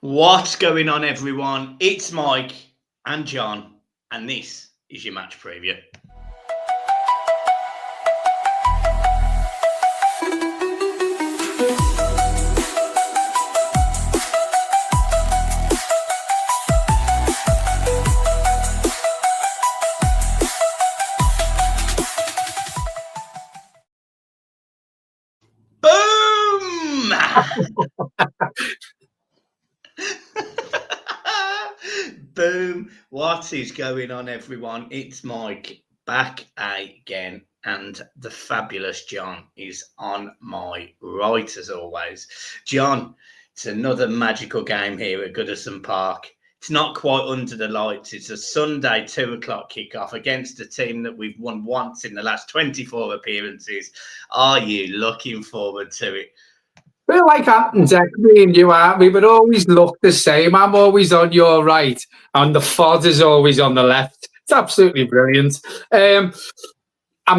What's going on, everyone? It's Mike and John, and this is your match preview. Boom! Boom! What is going on, everyone? It's Mike back again, and the fabulous John is on my right as always. John, it's another magical game here at Goodison Park. It's not quite under the lights. It's a Sunday 2 o'clock kickoff against a team that we've won once in the last 24 appearances. Are you looking forward to it? We're like Ant and Dec, me and you, aren't we? But always look the same. I'm always on your right, and the FOD is always on the left. It's absolutely brilliant. I'm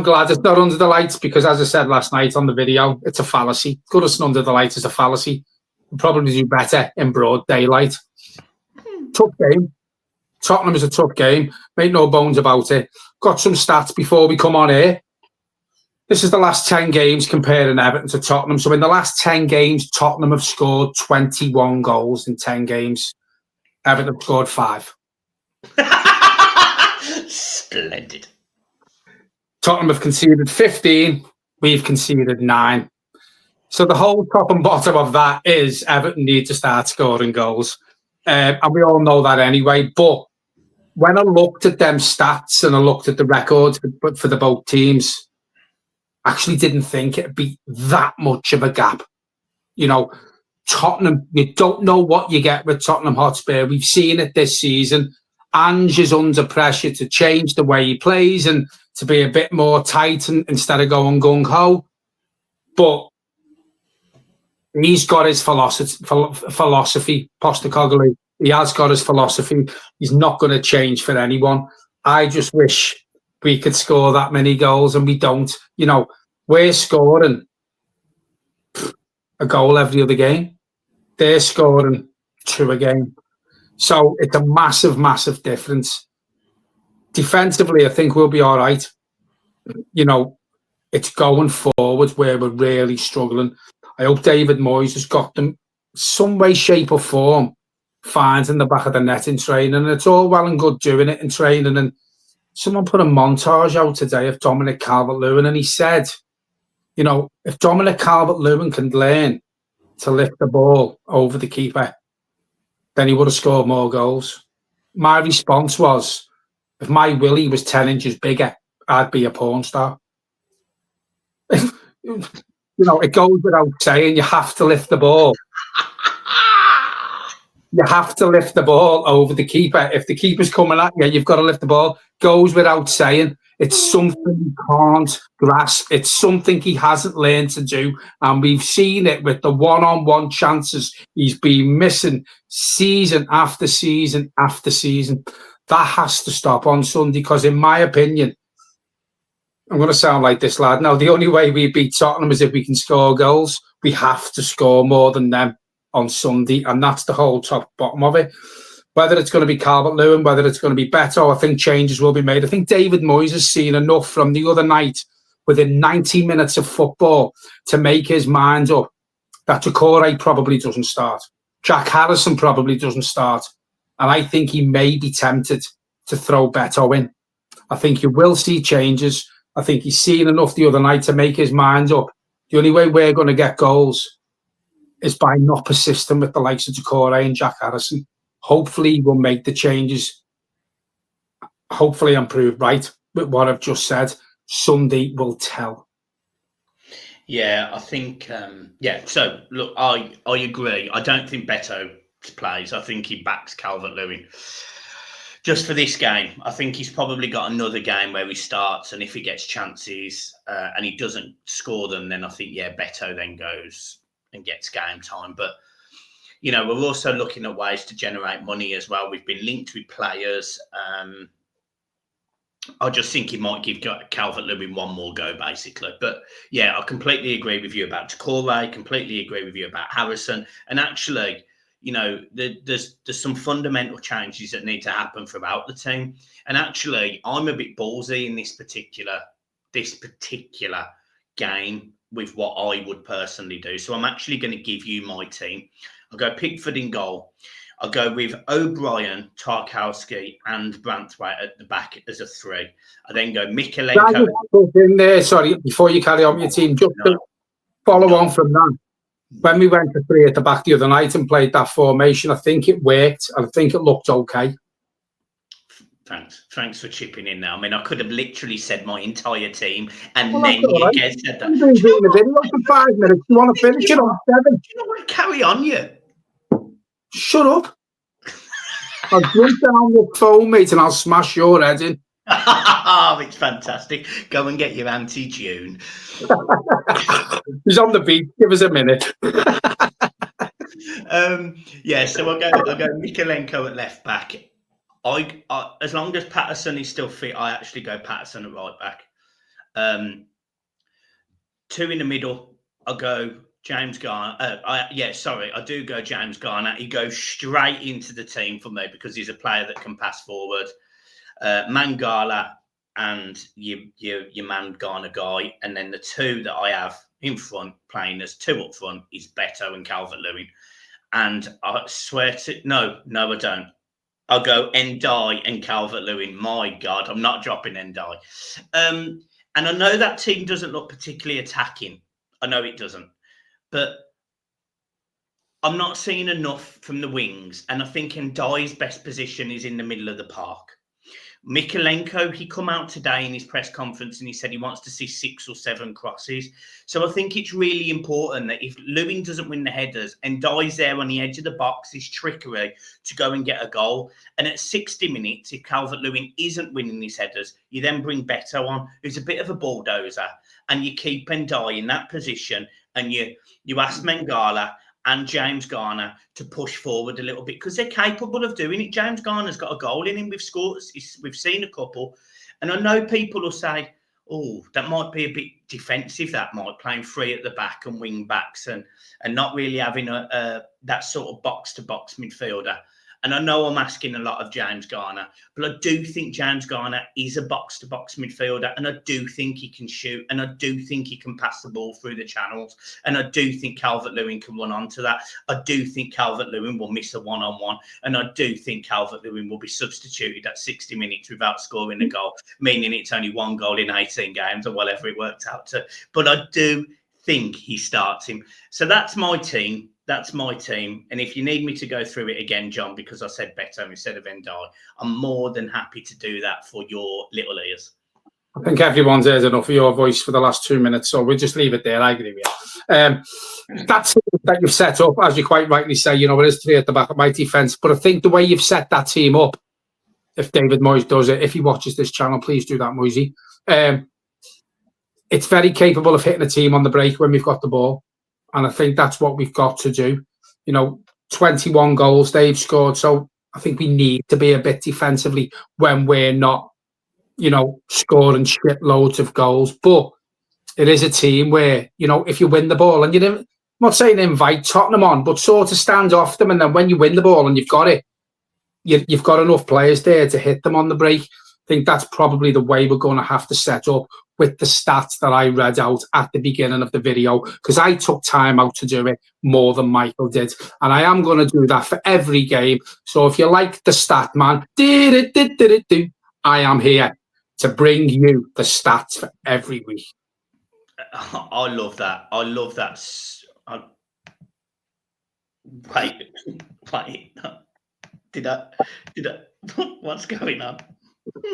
glad it's not under the lights because, as I said last night on the video, it's a fallacy. Goodison under the lights is a fallacy. We'll probably do better in broad daylight. Tough game. Tottenham is a tough game. Make no bones about it. Got some stats before we come on here. This is the last 10 games comparing Everton to Tottenham. So in the last 10 games, Tottenham have scored 21 goals in 10 games. Everton have scored 5. Splendid. Tottenham have conceded 15. We've conceded 9. So the whole top and bottom of that is Everton need to start scoring goals. And we all know that anyway. But when I looked at them stats and I looked at the records for the both teams, actually didn't think it'd be that much of a gap. You know, Tottenham, you don't know what you get with Tottenham Hotspur. We've seen it this season. Ange is under pressure to change the way he plays and to be a bit more tight instead of going gung-ho. But he's got his philosophy, Postecoglou. He has got his philosophy. He's not going to change for anyone. I just wish we could score that many goals, and we don't. You know, we're scoring a goal every other game. They're scoring 2 a game. So it's a massive, massive difference. Defensively, I think we'll be all right. You know, it's going forward where we're really struggling. I hope David Moyes has got them some way, shape or form finds in the back of the net in training. And it's all well and good doing it in training. And someone put a montage out today of Dominic Calvert-Lewin, and he said, you know, if Dominic Calvert-Lewin can learn to lift the ball over the keeper, then he would have scored more goals. My response was, if my willy was 10 inches bigger, I'd be a porn star. You know, it goes without saying, you have to lift the ball. You have to lift the ball over the keeper. If the keeper's coming at you, you've got to lift the ball. Goes without saying. It's something he can't grasp. It's something he hasn't learned to do. And we've seen it with the one-on-one chances he's been missing season after season after season. That has to stop on Sunday because, in my opinion, I'm going to sound like this lad. Now, the only way we beat Tottenham is if we can score goals. We have to score more than them on Sunday, and that's the whole top bottom of it. Whether it's going to be Calvert-Lewin, whether it's going to be Beto, I think changes will be made. I think David Moyes has seen enough from the other night within 90 minutes of football to make his mind up that Doucouré probably doesn't start. Jack Harrison probably doesn't start. And I think he may be tempted to throw Beto in. I think you will see changes. I think he's seen enough the other night to make his mind up. The only way we're going to get goals is by not persisting with the likes of Doucouré and Jack Harrison. Hopefully we'll make the changes. Hopefully I'm proved right with what I've just said. Sunday will tell. Yeah, I think, so look, I agree. I don't think Beto plays. I think he backs Calvert-Lewin. Just for this game, I think he's probably got another game where he starts, and if he gets chances and he doesn't score them, then I think, Beto then goes and gets game time. But, you know, we're also looking at ways to generate money as well. We've been linked with players. I just think he might give Calvert-Lewin one more go, basically. But, yeah, I completely agree with you about Doucouré, completely agree with you about Harrison. And actually, there's some fundamental changes that need to happen throughout the team. And actually, I'm a bit ballsy in this particular game with what I would personally do. So I'm actually going to give you my team. I'll go Pickford in goal. I'll go with O'Brien, Tarkowski, and Branthwaite at the back as a 3. I then go Mikalenko. In there, sorry, before you carry on with your team, just to follow on from that. When we went to 3 at the back the other night and played that formation, I think it worked. I think it looked okay. Thanks for chipping in now. I mean, I could have literally said my entire team, and then you again said that. You've been doing the video for 5 minutes. You want to finish it on 7? Do you know what? Carry on, you. Shut up. I'll jump down the phone, mate, and I'll smash your head in. It's fantastic. Go and get your Auntie June. He's on the beach. Give us a minute. So I'll go Mikalenko at left back. I as long as Patterson is still fit, I actually go Patterson at right back. 2 in the middle. I'll go James Garner. I do go James Garner. He goes straight into the team for me because he's a player that can pass forward. Mangala and your man Garner guy, and then the 2 that I have in front playing as 2 up front is Beto and Calvert-Lewin. And I swear to no, I don't. I'll go Ndai and Calvert-Lewin. My God, I'm not dropping Ndai. And I know that team doesn't look particularly attacking. I know it doesn't. But I'm not seeing enough from the wings. And I think Ndai's best position is in the middle of the park. Mikalenko, he come out today in his press conference and he said he wants to see 6 or 7 crosses. So I think it's really important that if Lewin doesn't win the headers and Ndai's there on the edge of the box, his trickery to go and get a goal. And at 60 minutes, if Calvert-Lewin isn't winning his headers, you then bring Beto on, who's a bit of a bulldozer, and you keep Ndai in that position, and you ask Mangala and James Garner to push forward a little bit because they're capable of doing it. James Garner's got a goal in him. We've seen a couple. And I know people will say, oh, that might be a bit defensive, that might, playing 3 at the back and wing backs and not really having that sort of box-to-box midfielder. And I know I'm asking a lot of James Garner, but I do think James Garner is a box-to-box midfielder, and I do think he can shoot, and I do think he can pass the ball through the channels, and I do think Calvert-Lewin can run onto that. I do think Calvert-Lewin will miss a one-on-one, and I do think Calvert-Lewin will be substituted at 60 minutes without scoring a goal, meaning it's only 1 goal in 18 games or whatever it worked out to. But I do think he starts him. So that's my team. That's my team. And if you need me to go through it again, John, because I said Beto instead of Ndai, I'm more than happy to do that for your little ears. I think everyone's heard enough of your voice for the last 2 minutes, so we'll just leave it there. I agree with you. That's that you've set up, as you quite rightly say, it is 3 at the back of my defence. But I think the way you've set that team up, if David Moyes does it, if he watches this channel, please do that, Moisey. It's very capable of hitting a team on the break when we've got the ball. And I think that's what we've got to do. 21 goals they've scored. So I think we need to be a bit defensively when we're not, scoring shit loads of goals. But it is a team where, if you win the ball and I'm not saying invite Tottenham on, but sort of stand off them. And then when you win the ball and you've got it, you've got enough players there to hit them on the break. I think that's probably the way we're going to have to set up with the stats that I read out at the beginning of the video, because I took time out to do it more than Michael did. And I am going to do that for every game. So if you like the stat man, I am here to bring you the stats for every week. I love that. I love that. Wait. Did I? What's going on?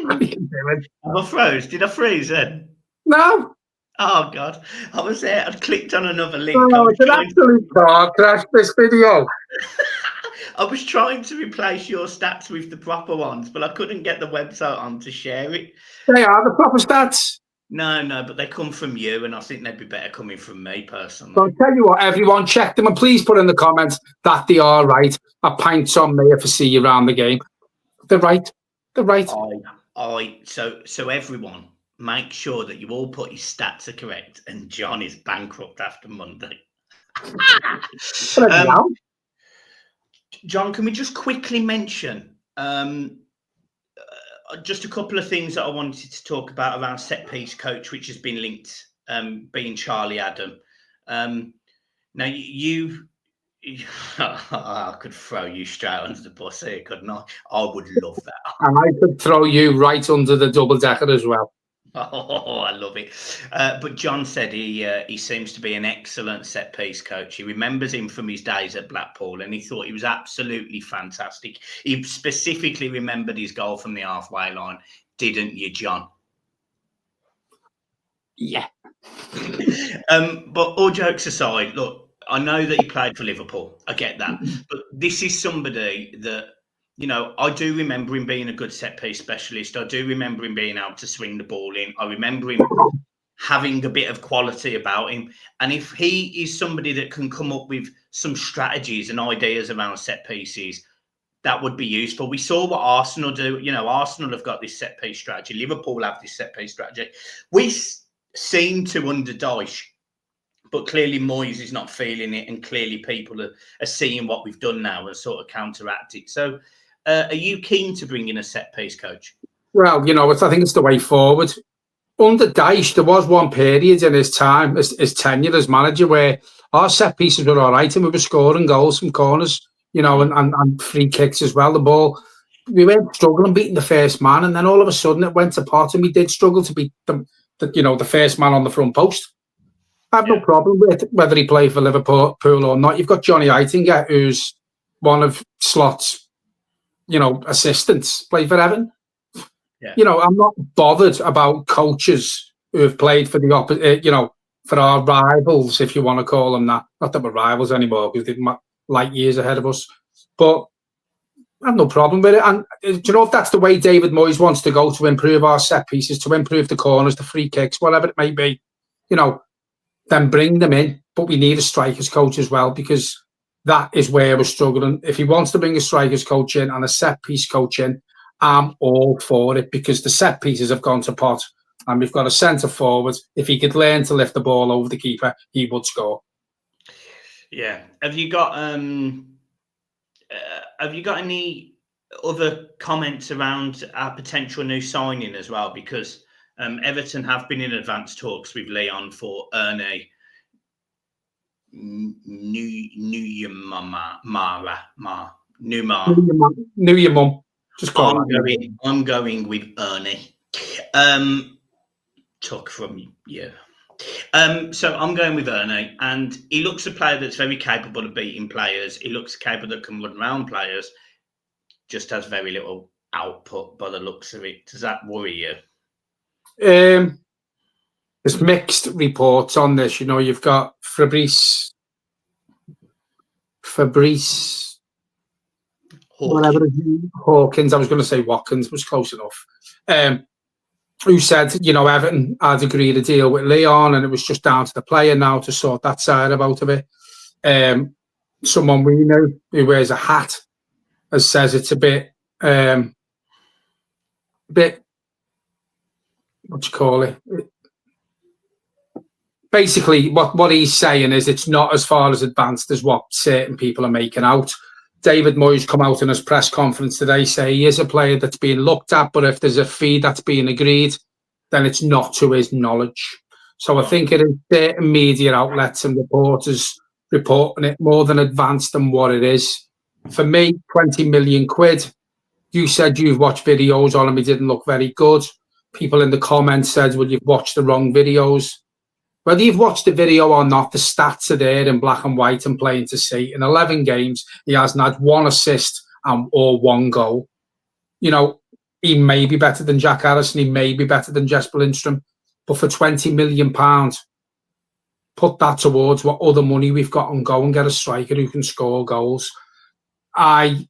Am I froze? Did I freeze then? No. Oh God! I was there. I'd clicked on another link. Oh, it's an absolute car crash, this video. I was trying to replace your stats with the proper ones, but I couldn't get the website on to share it. They are the proper stats. No, but they come from you, and I think they'd be better coming from me personally. So I'll tell you what, everyone, check them and please put in the comments that they are right. A pint's on me if I see you around the game. They're right. They're right. So everyone, make sure that you all put your stats are correct, and John is bankrupt after Monday. John, can we just quickly mention just a couple of things that I wanted to talk about around set piece coach, which has been linked, being Charlie Adam. Now I could throw you straight under the bus here, couldn't I? I would love that. And I could throw you right under the double decker as well. Oh, I love it. But John said he seems to be an excellent set piece coach. He remembers him from his days at Blackpool, and he thought he was absolutely fantastic. He specifically remembered his goal from the halfway line, didn't you, John? Yeah. But all jokes aside, look, I know that he played for Liverpool. I get that. But this is somebody that, I do remember him being a good set piece specialist. I do remember him being able to swing the ball in. I remember him having a bit of quality about him. And if he is somebody that can come up with some strategies and ideas around set pieces, that would be useful. We saw what Arsenal do. Arsenal have got this set piece strategy. Liverpool have this set piece strategy. We seem to under Dyche, but clearly Moyes is not feeling it, and clearly people are seeing what we've done now and sort of counteract it. So are you keen to bring in a set-piece coach? Well, I think it's the way forward. Under Dyche, there was one period in his time, his tenure as manager, where our set pieces were all right and we were scoring goals from corners, and free kicks as well. The ball, we weren't struggling beating the first man, and then all of a sudden it went to pot, and we did struggle to beat the first man on the front post. I have no problem with whether he played for Liverpool or not. You've got Johnny Eitinga, who's one of Slot's, assistants, played for Everton. Yeah. I'm not bothered about coaches who have played for the opposite, for our rivals, if you want to call them that. Not that we're rivals anymore, because they're light years ahead of us. But I have no problem with it. And do you know if that's the way David Moyes wants to go, to improve our set pieces, to improve the corners, the free kicks, whatever it may be, then bring them in. But we need a strikers coach as well, because that is where we're struggling. If he wants to bring a strikers coach in and a set piece coach in, I'm all for it, because the set pieces have gone to pot and we've got a centre forward. If he could learn to lift the ball over the keeper, he would score. Yeah. Have you got any other comments around our potential new signing as well? Because Everton have been in advanced talks with Leon for Ernie Newmar. Just call I'm going with Ernie. Took from you. So I'm going with Ernie, and he looks a player that's very capable of beating players. He looks capable that can run around players. Just has very little output by the looks of it. Does that worry you? There's mixed reports on this. You've got Fabrice, Hawkins. I was going to say Watkins, was close enough. Who said, Everton had agreed a deal with Leon, and it was just down to the player now to sort that side out of it. Someone we know who wears a hat says it's a bit, what do you call it? Basically, what he's saying is it's not as far as advanced as what certain people are making out. David Moyes come out in his press conference today, say he is a player that's being looked at, but if there's a fee that's being agreed, then it's not to his knowledge. So I think it is certain media outlets and reporters reporting it more than advanced than what it is. For me, 20 million quid. You said you've watched videos on him, he didn't look very good. People in the comments said, well, you've watched the wrong videos. Whether you've watched the video or not, the stats are there in black and white and plain to see. In 11 games, he hasn't had one assist or one goal. He may be better than Jack Harrison, he may be better than Jesper Lindstrom, but for £20 million, put that towards what other money we've got and go and get a striker who can score goals. I've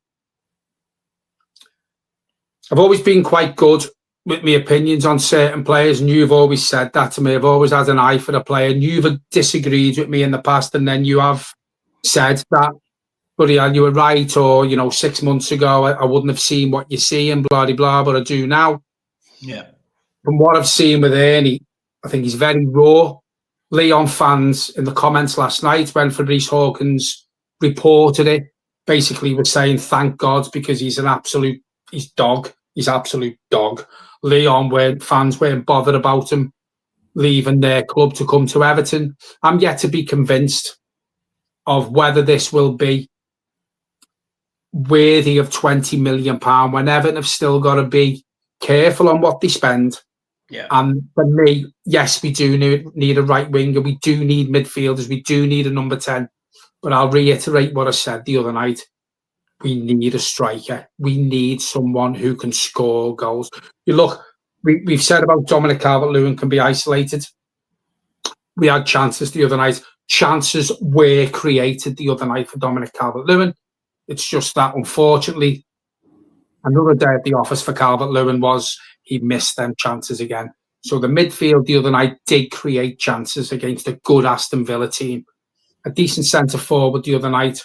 always been quite good with my opinions on certain players, and you've always said that to me. I've always had an eye for a player, and you've disagreed with me in the past, and then you have said that, but yeah, you were right, or 6 months ago I wouldn't have seen what you see and blah blah, but I do now. Yeah. From what I've seen with Ernie, I think he's very raw. Leon fans in the comments last night when Fabrice Hawkins reported it basically was saying thank God because he's absolute dog. Fans weren't bothered about him leaving their club to come to Everton. I'm yet to be convinced of whether this will be worthy of £20 million when Everton have still got to be careful on what they spend. Yeah. And for me, yes, we do need a right winger. We do need midfielders. We do need a number 10. But I'll reiterate what I said the other night. We need a striker. We need someone who can score goals. You look, we've said about Dominic Calvert-Lewin can be isolated. We had chances the other night. Chances were created the other night for Dominic Calvert-Lewin. It's just that, unfortunately, another day at the office for Calvert-Lewin was he missed them chances again. So the midfield the other night did create chances against a good Aston Villa team. A decent centre-forward the other night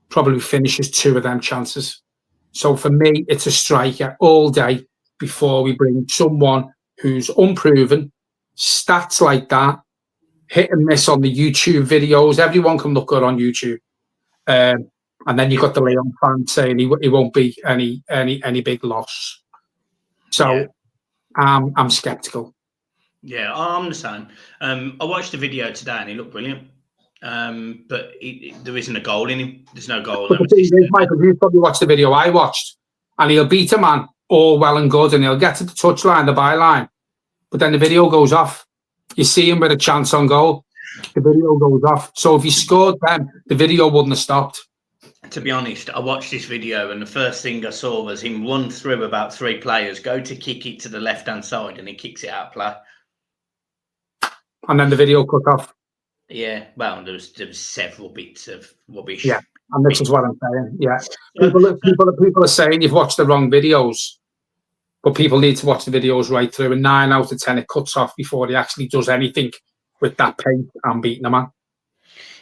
probably finishes 2 of them chances. So for me, it's a striker all day before we bring someone who's unproven, stats like that, hit and miss on the YouTube videos. Everyone can look good on YouTube. And then you've got the Leon fan saying he won't be any big loss. So I'm sceptical. Yeah, I'm the same. I watched the video today and he looked brilliant. But there isn't a goal in him. There's no goal. But the thing is, Michael, you probably watched the video I watched, and he'll beat a man all well and good, and he'll get to the touchline, the byline, but then the video goes off. You see him with a chance on goal, the video goes off. So if he scored then, the video wouldn't have stopped. To be honest, I watched this video and the first thing I saw was him run through about 3 players, go to kick it to the left-hand side, and he kicks it out of play. And then the video cut off. Yeah, well, there was several bits of rubbish. Yeah, and this is what I'm saying. Yeah, people are saying you've watched the wrong videos, but people need to watch the videos right through. And 9 out of 10 it cuts off before he actually does anything with that pace and beating a man.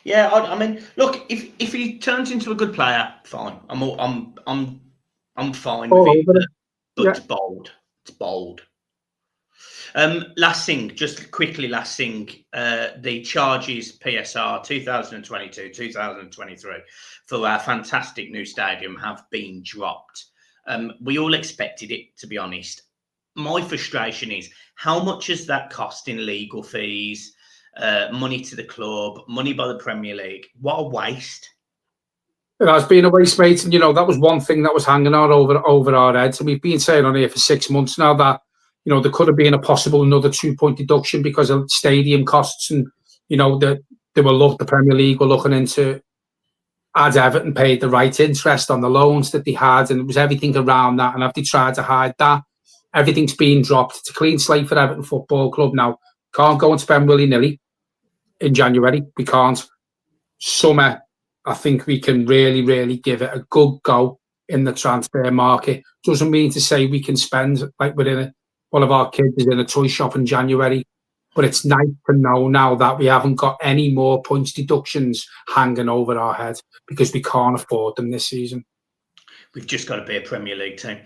Yeah, I mean, look, if he turns into a good player, fine. I'm fine with it, but it's bold. It's bold. Last thing, just quickly, the charges PSR 2022-2023 for our fantastic new stadium have been dropped. We all expected it, to be honest. My frustration is, how much has that cost in legal fees, money to the club, money by the Premier League? What a waste. It has been a waste, mate. And, that was one thing that was hanging out over our heads. And we've been saying on here for 6 months now that, there could have been a possible another 2-point deduction because of stadium costs. And, the Premier League were looking into, as Everton paid the right interest on the loans that they had. And it was everything around that. And if they tried to hide that, everything's been dropped. It's a clean slate for Everton Football Club now. Can't go and spend willy-nilly in January. We can't. Summer, I think we can really, really give it a good go in the transfer market. Doesn't mean to say we can spend like one of our kids is in a toy shop in January, but it's nice to know now that we haven't got any more points deductions hanging over our head because we can't afford them this season. We've just got to be a Premier League team.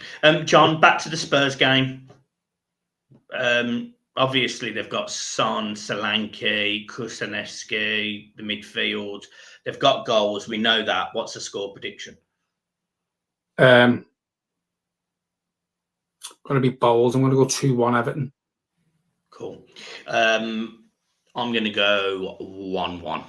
John, back to the Spurs game. Obviously, they've got Son, Solanke, Kusanevsky, the midfield. They've got goals. We know that. What's the score prediction? Going to be bold. I'm going to go 2-1 Everton. Cool. I'm going to go 1-1.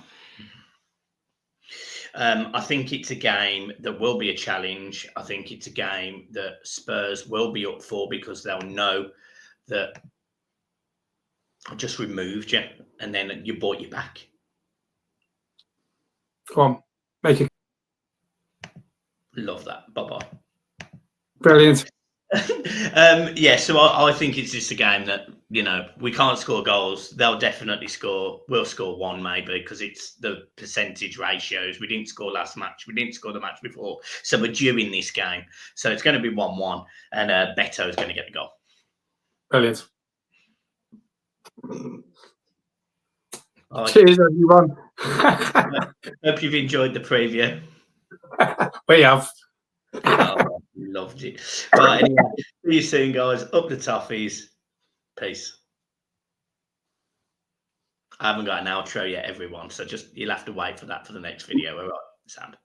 I think it's a game that will be a challenge. I think it's a game that Spurs will be up for because they'll know that I just removed you and then you brought you back. Come on, make it. Love that. Bye-bye. Brilliant. Yeah, so I think it's just a game that, we can't score goals. They'll definitely score. We'll score 1 maybe because it's the percentage ratios. We didn't score last match. We didn't score the match before. So we're due in this game. So it's going to be 1-1 and Beto is going to get the goal. Brilliant. Cheers, everyone. Hope you've enjoyed the preview. We have. Oh, loved it. Right, anyway, see you soon, guys. Up the toffees. Peace. I haven't got an outro yet, everyone, so you'll have to wait for that for the next video. All right, Sam.